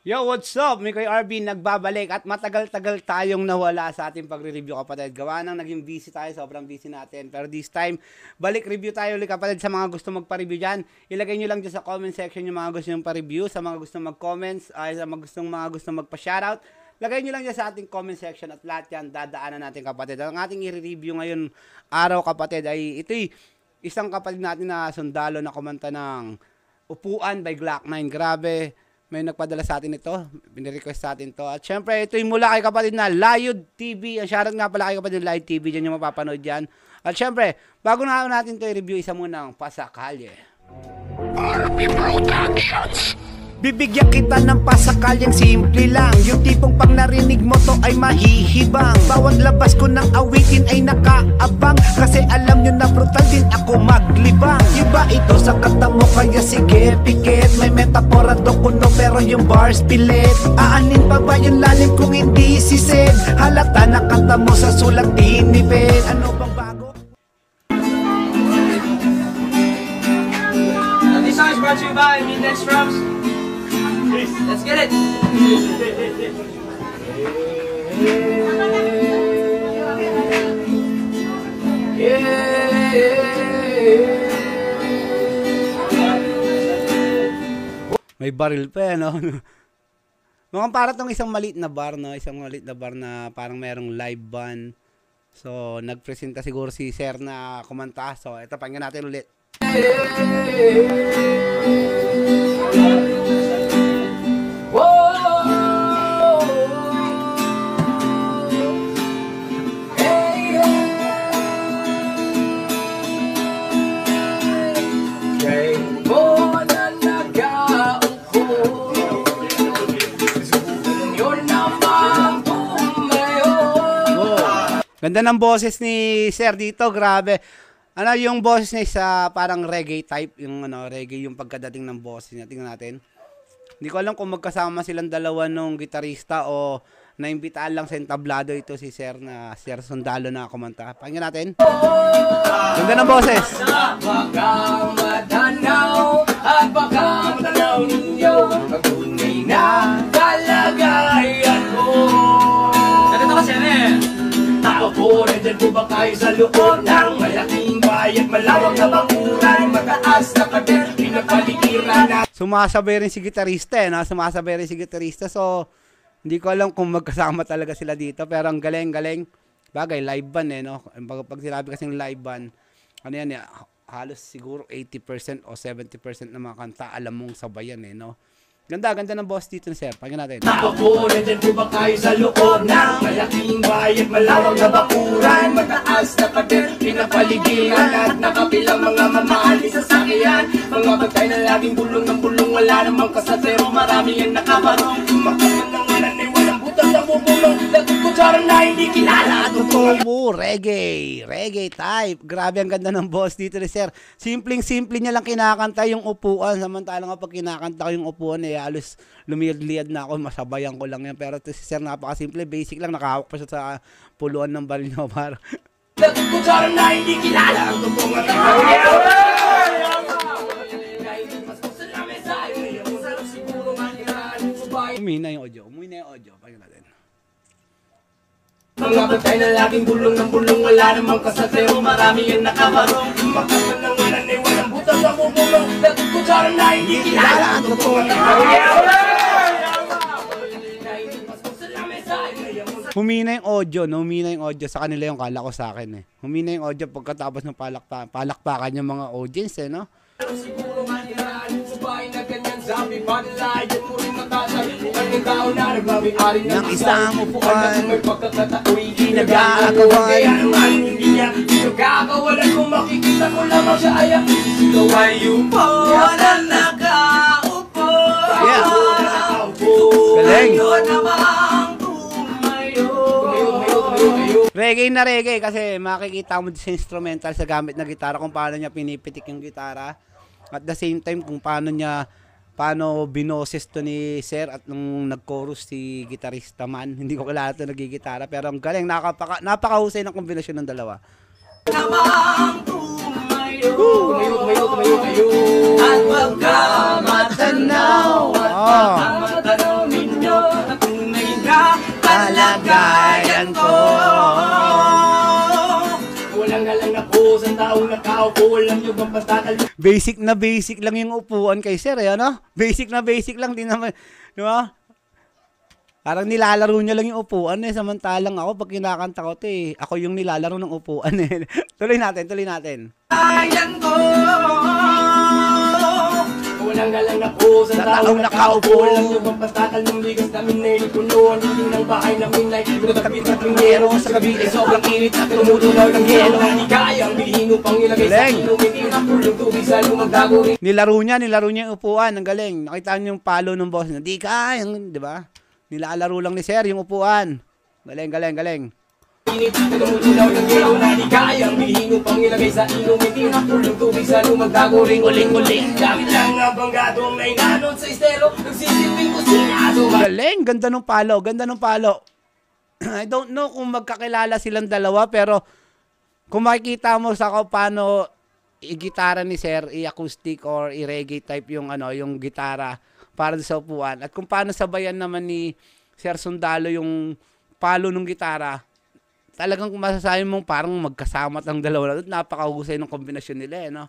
Yo, what's up? Mikoy RB nagbabalik at matagal-tagal tayong nawala sa ating pagre-review kapatid. Gawa nang naging busy tayo, sobrang busy natin. Pero this time, balik review tayo ulit kapatid sa mga gusto magpa-review dyan. Ilagay nyo lang dyan sa comment section yung mga gusto nyo pa-review, sa mga gusto mag-comments, sa mga gusto magpa-shoutout. Lagay nyo lang dyan sa ating comment section at lahat yan dadaanan natin kapatid. Ang ating i-review ngayon araw kapatid ay ito'y isang kapatid natin na sundalo na kumanta ng Upuan by Glock 9. Grabe. May nagpadala sa atin ito, binirequest sa atin to. At syempre, ito yung mula kay kapatid na Layud TV. Ang shoutout nga pala kay kapatid na Layud TV, dyan yung mapapanood dyan. At syempre, bago na natin ito i-review, isa muna ang Pasakalye. RB Productions. Bibigyan kita ng pasakalyang simple lang. Yung tipong pag narinig mo to ay mahihibang. Bawat labas ko ng awitin ay nakaabang. Kasi alam nyo na brutal din ako maglibang. Iba ito sa kata mo kaya sige pikit. May metapora do kuno pero yung bars pilit. Aanin pa ba yung lalim kung hindi sisid? Halata na kata mo sa sulat tinipid. Ano bang bago? This song is brought to you by Midnight Strums. Let's get it! May baril pa no? Mukhang para tong isang maliit na bar, no? Isang maliit na bar na parang merong live band. So, nagpresenta siguro si Sir na kumanta. So, ito, pakinggan natin ulit. Ganda ng boses ni Sir dito, grabe. Ano yung boses niya sa parang reggae type, yung reggae yung pagkadating ng boses niya. Tingnan natin. Hindi ko alam kung magkasama silang dalawa nung gitarista o naimbitaan lang sa entablado ito si Sir na Sir Sundalo na kumanta. Pakinggan natin. Ganda ng boses. Baka matanaw at baka matanaw ninyo ang tunay na kalagayan ko. Ganito kasi tao po, nandyan po ba kayo sa loob ng malaking bayat, malawak na bakuran, mataas na pader, pinapaligiran na. Sumasabay rin si gitarista sumasabay rin si gitarista. So, hindi ko alam kung magkasama talaga sila dito. Pero ang galing-galing. Bagay, live band no? Pag sinabi kasing live band, ano yan halos siguro 80% o 70% ng mga kanta, alam mong sabayan no? Ganda ng boss dito ni Sir. Pakinggan natin. Tao po, nandyan po ba kayo sa loob ng malaking bayat, malawak na bakuran, mataas na pader, pinapaligiran at nakapilang mga mamahali sa sakyan. Mga bagay na laging bulong ng bulong, wala namang kasatero, marami ang nakabarong. Kumakaman ng walan ay walang butas na bubulong, lagot kutsara na hindi kilala. Totoo, reggae type. Grabe ang ganda ng boss dito ni Sir. Simpleng-simple niya lang kinakanta yung Upuan. Samantalang kapag kinakanta ko yung Upuan, halos lumiliyad na ako, masabayan ko lang yan. Pero ito si Sir, napakasimple, basic lang, nakahawak pa siya sa puluan ng baril niya. Lagot kutsara na hindi kilala ang totoong matakaw. Umina yung audio. Pakinggan natin. Mga batay na laging bulong ng bulong, wala namang kasatero, marami ang nakabarong. Kumakaman ng walan ay walang butas na bubulong, lagot kutsara na hindi kilala ang totoong matakaw. Humina yung audio, humina yung audio sa kanila yung kala ko sa akin Humina yung audio pagkatapos ng palakpakan yung mga audience no? Siguro maniraan, subahin na ganyan, sabi pa nila, yun mo rin matasabi, mukhang yung tao na nagmamayari ng isang upuan, may pagkakatao'y ginagagawan. Kaya naman hindi niya pinagkakawalan, kung makikita ko lamang siya ay ang ikaw ay upuan na nakaupo. Galing! Reggae kasi makikita mo sa instrumental sa gamit na gitara kung paano niya pinipitik yung gitara. At the same time kung paano binoses to ni Sir at nung nag-chorus si gitarista man. Hindi ko kilala ito nagigitara pero ang galing, napakahusay ng kombinasyon ng dalawa. Tumayo. At pagka matanaw, at pagka matanaw patakal. Basic na basic lang yung upuan kay sir, eh, ano? Basic na basic lang, di naman, di ba? Parang nilalaro niya lang yung upuan, eh. Samantalang ako, pag kinakanta ko, eh, ako yung nilalaro ng upuan, eh. Tuloy natin. Ayan ko, walang galang ako sa taong nakaupo. Walang yung patakal ng ligas namin na inipuno. Ang dinding ng bahay namin ay pinatapit at minero. Sa gabi ay sobrang init at tumutunaw ng yelo. Hindi kaya ang bilhin upang ilagay sa ilong. Hindi na pulong tubig sa lumang dago rin. Nilaro niya yung upuan, ang galing. Nakita niyo yung palo ng boss niya. Di kaya, di ba? Nilalaro lang ni sir yung upuan. Galing. Init at tumutunaw ng yelo. Hindi kaya ang bilhin upang ilagay sa ilong. Hindi na pulong tubig sa lumang dago rin. Uling-uling. Gamit lang ang banggadong na inanod sa estero. Nagsisilbing kusinado. Galing, ganda ng palo. I don't know kung magkakilala silang dalawa, pero kung makikita mo sa paano i-gitara ni sir, i-acoustic or i-reggae type yung yung gitara para sa upuan, at kung paano sabayan naman ni Sir Sundalo yung palo ng gitara, talagang kung masasabi mong parang magkasama ang dalawa na, napakahusay ng kombinasyon nila, eh, no?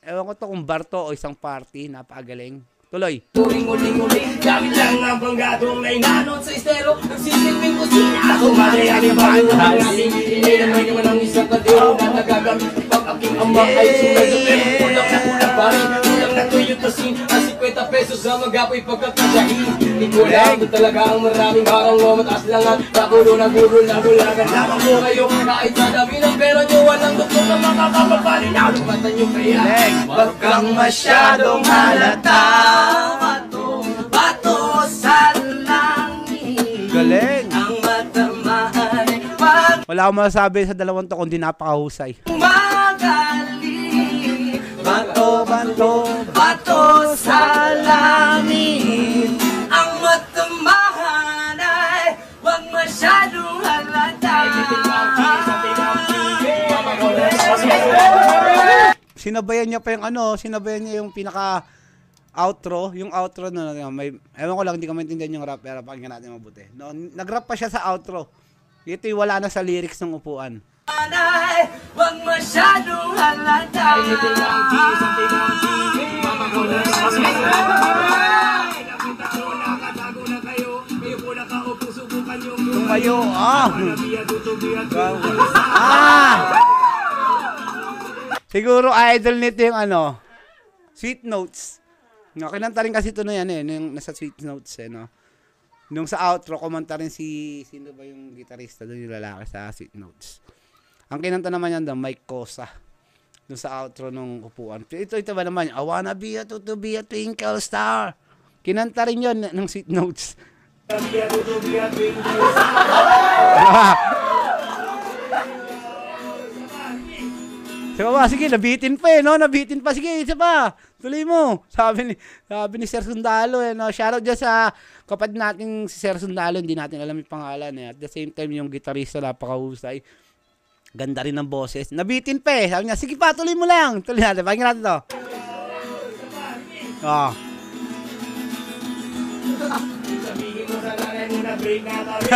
Ewan ko to kung bar to o isang party, napakagaling. Tuloy. Uling-uling, gamit lang ang banggadong na inanod sa estero. Nagsisilbing kusina. Ako malayari bago ang ating inay. Naman naman ang isang kadero na nagagamit. Pag aking ama ay sumado. Pero kulang pa rin. Kulang na tuyot asin. Ang 50 pesos sa magapoy pagkakasyahin. Hindi ko lang kung talaga ang maraming harang mo. Mataas lang at nagulo na gulagan. Lamang mo kayo kahit sa dami ng pera nyo. Walang doktor na makakapagpalin. Alumatan nyo kaya. Wag kang masyadong halata. Bato sa langit. Galing. Ang matamaan ay Wala akong masasabi sa dalawang to kundi napakahusay. magaling. Bato sa langit. Ang matamaan ay wag masyadong halata. Sinabayan niya yung pinaka outro, na may ewan ko lang, hindi ko maintindihan yung rap, pero pakinggan natin mabuti. No, nag-rap pa siya sa outro. Ito yung wala na sa lyrics ng upuan. Ay, wag masyadong halata. Tumayo, Siguro idol nito yung Sweet Notes. No, kinanta rin kasi ito na yan, yung nasa Sweet Notes, no. Nung sa outro, kumanta rin sino ba yung gitarista doon, yung lalaki sa Sweet Notes. Ang kinanta naman yan doon, Mike Cosa. Nung sa outro nung upuan. Ito ba naman, I wanna be to be a twinkle star. Kinanta rin yun ng Sweet Notes. Sige, nabitin pa, no? Nabitin pa. Sige, isa pa. Tuloy mo. Sabi ni Sir Sundalo, no? Shoutout dyan sa kapatid natin si Sir Sundalo. Hindi natin alam yung pangalan, At the same time, yung gitarista, napakahusay. Ganda rin ng boses. Nabitin pa, Sabi niya, sige pa, tuloy mo lang. Tuloy natin. Pakinggan natin to. Sabihin mo sa nanay mo na break na kami.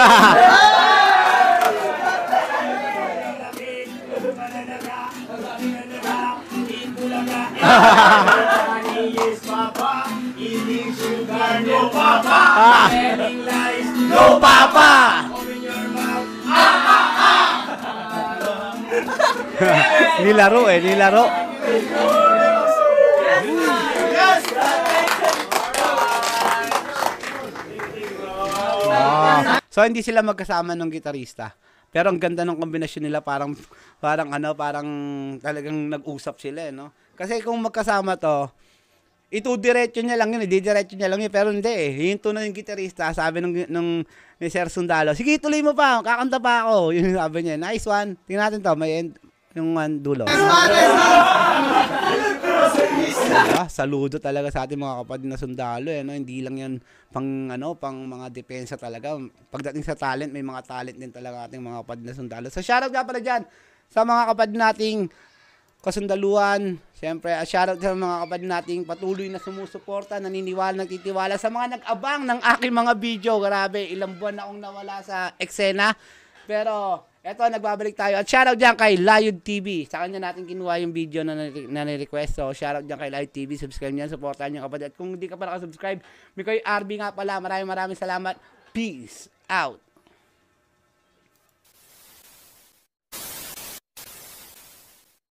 Yes, Papa. Eating sugar, no, Papa. Telling lies, No, Papa! open your mouth. Nilaro. So hindi sila magkasama ng gitarista. Pero ang ganda ng kombinasyon nila, parang talagang nag-usap sila, no? Kasi kung magkasama to, diretso niya lang yun, pero hindi Hinto na yung gitarista, sabi ni Sir Sundalo, sige, tuloy mo pa, kakanta pa ako. Yun sabi niya, nice one. Tingnan natin to, may end, yung dulo. Saludo talaga sa ating mga kapatid na sundalo, no? Hindi lang yan pang mga depensa talaga. Pagdating sa talent, may mga talent din talaga ating mga kapatid na sundalo. So shoutout nga pala dyan sa mga kapatid nating kasundaluhan. Siyempre, shoutout sa mga kapatid nating patuloy na sumusuporta, naniniwala, nagtitiwala sa mga nag-abang ng aking mga video. Grabe, ilang buwan na akong nawala sa eksena. Pero Eto, nagbabalik tayo. At shoutout dyan kay Layud TV. Sa kanya natin kinuha yung video na nare-request. So, shoutout dyan kay Layud TV. Subscribe nyo, supportan nyo kapatid. At kung hindi ka pa nakasubscribe, may kayo RB nga pala. Maraming salamat. Peace out.